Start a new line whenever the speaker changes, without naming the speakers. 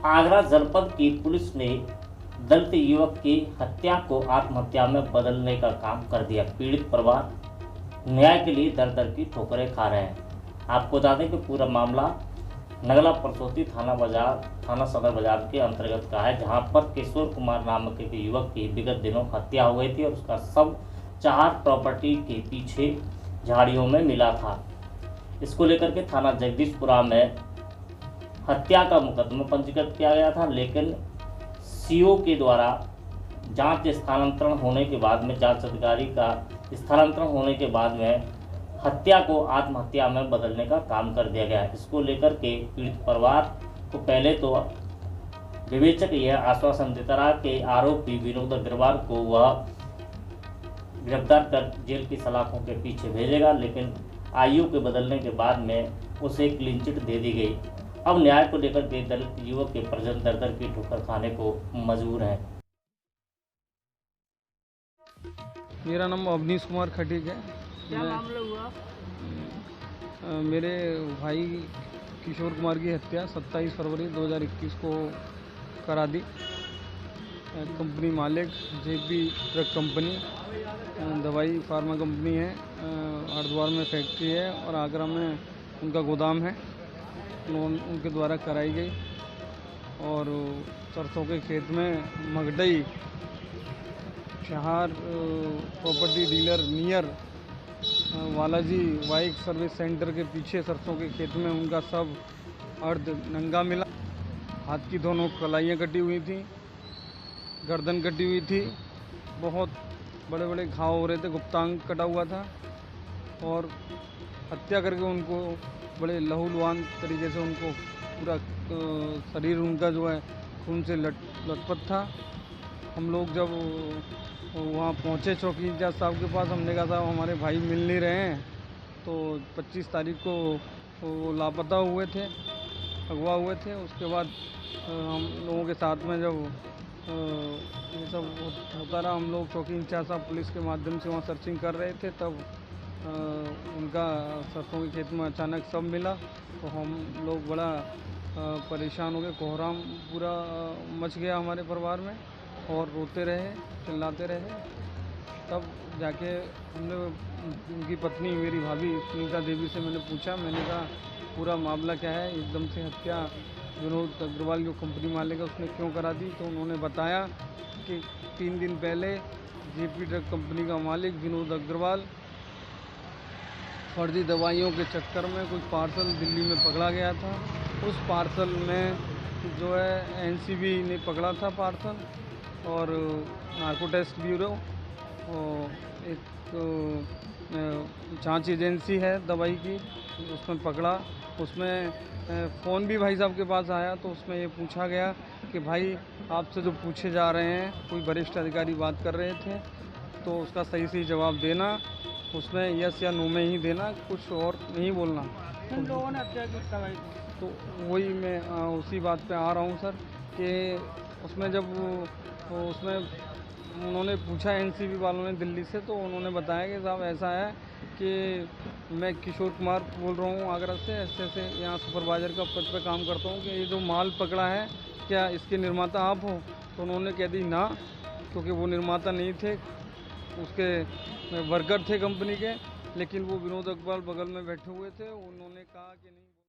आगरा जनपद की पुलिस ने दलित युवक की हत्या को आत्महत्या में बदलने का काम कर दिया। पीड़ित परिवार न्याय के लिए दर दर की ठोकरें खा रहे हैं। आपको बता दें कि पूरा मामला नगला परसौती थाना सदर बाजार के अंतर्गत का है, जहां पर किशोर कुमार नामक एक युवक की विगत दिनों हत्या हो गई थी और उसका शव 4 प्रॉपर्टी के पीछे झाड़ियों में मिला था। इसको लेकर के थाना जगदीशपुरा में हत्या का मुकदमा पंजीकृत किया गया था, लेकिन सीओ के द्वारा जांच स्थानांतरण होने के बाद में, जांच अधिकारी का स्थानांतरण होने के बाद में हत्या को आत्महत्या में बदलने का काम कर दिया गया। इसको लेकर के पीड़ित परिवार को पहले तो विवेचक यह आश्वासन देता रहा कि आरोपी विनोद अग्रवाल को वह गिरफ्तार कर जेल की सलाखों के पीछे भेजेगा, लेकिन आयु के बदलने के बाद में उसे क्लीन चिट दे दी गई। अब न्याय को लेकर के दलित युवक के परिजन दर दर की ठोकर खाने को मजबूर हैं।
मेरा नाम अवनीश कुमार खटीक है।
क्या मामला हुआ?
मेरे भाई किशोर कुमार की हत्या 27 फरवरी 2021 को करा दी। कंपनी मालिक जेपी ड्रग कंपनी, दवाई फार्मा कंपनी है, हरिद्वार में फैक्ट्री है और आगरा में उनका गोदाम है। उनके द्वारा कराई गई और सरसों के खेत में मगडई शहर property dealer near Balaji bike service centre के पीछे सरसों के खेत में उनका सब अर्ध नंगा मिला। हाथ की दोनों कलाइयाँ कटी हुई थी, गर्दन कटी हुई थी, बहुत बड़े बड़े घाव हो रहे थे, गुप्तांग कटा हुआ था और हत्या करके उनको बड़े लहूलुहान तरीके से उनको पूरा शरीर उनका जो है खून से लथपथ था। हम लोग जब वहाँ पहुँचे चौकी इंचार्ज साहब के पास, हमने कहा साहब हमारे भाई मिल नहीं रहे हैं। तो 25 तारीख को वो लापता हुए थे, अगवा हुए थे। उसके बाद हम लोगों के साथ में जब ये सब होता रहा, हम लोग चौकी इंचार्ज साहब पुलिस के माध्यम से वहाँ सर्चिंग कर रहे थे, तब उनका सरसों के खेत में अचानक सब मिला। तो हम लोग बड़ा परेशान हो गए। कोहराम पूरा मच गया हमारे परिवार में और रोते रहे, चिल्लाते रहे। तब जाके हमने उनकी पत्नी, मेरी भाभी सुनीता देवी से मैंने पूछा, मैंने कहा पूरा मामला क्या है, एकदम से हत्या विनोद अग्रवाल जो कंपनी मालिक है उसने क्यों करा दी। तो उन्होंने बताया कि 3 दिन पहले जेपी ड्रग कंपनी का मालिक विनोद अग्रवाल फर्जी दवाइयों के चक्कर में कुछ पार्सल दिल्ली में पकड़ा गया था। उस पार्सल में जो है एनसीबी ने पकड़ा था पार्सल, और नार्को टेस्ट ब्यूरो और एक जांच एजेंसी है दवाई की, उसमें पकड़ा। उसमें फ़ोन भी भाई साहब के पास आया, तो उसमें ये पूछा गया कि भाई आपसे जो पूछे जा रहे हैं, कोई वरिष्ठ अधिकारी बात कर रहे थे, तो उसका सही सही जवाब देना, उसमें यस या नो में ही देना, कुछ और नहीं बोलना।
किन लोगों ने हत्या की दवाई?
तो वही मैं उसी बात पे आ रहा हूँ सर, कि उसमें जब उसमें उन्होंने पूछा एनसीबी वालों ने दिल्ली से, तो उन्होंने बताया कि साहब ऐसा है कि मैं किशोर कुमार बोल रहा हूँ आगरा से, ऐसे यहाँ सुपरवाइज़र का पद पे काम करता हूँ, कि ये जो माल पकड़ा है क्या इसके निर्माता आप हो? तो उन्होंने कह दी ना, क्योंकि वो निर्माता नहीं थे, उसके वर्कर थे कंपनी के, लेकिन वो विनोद अग्रवाल बगल में बैठे हुए थे। उन्होंने कहा कि नहीं।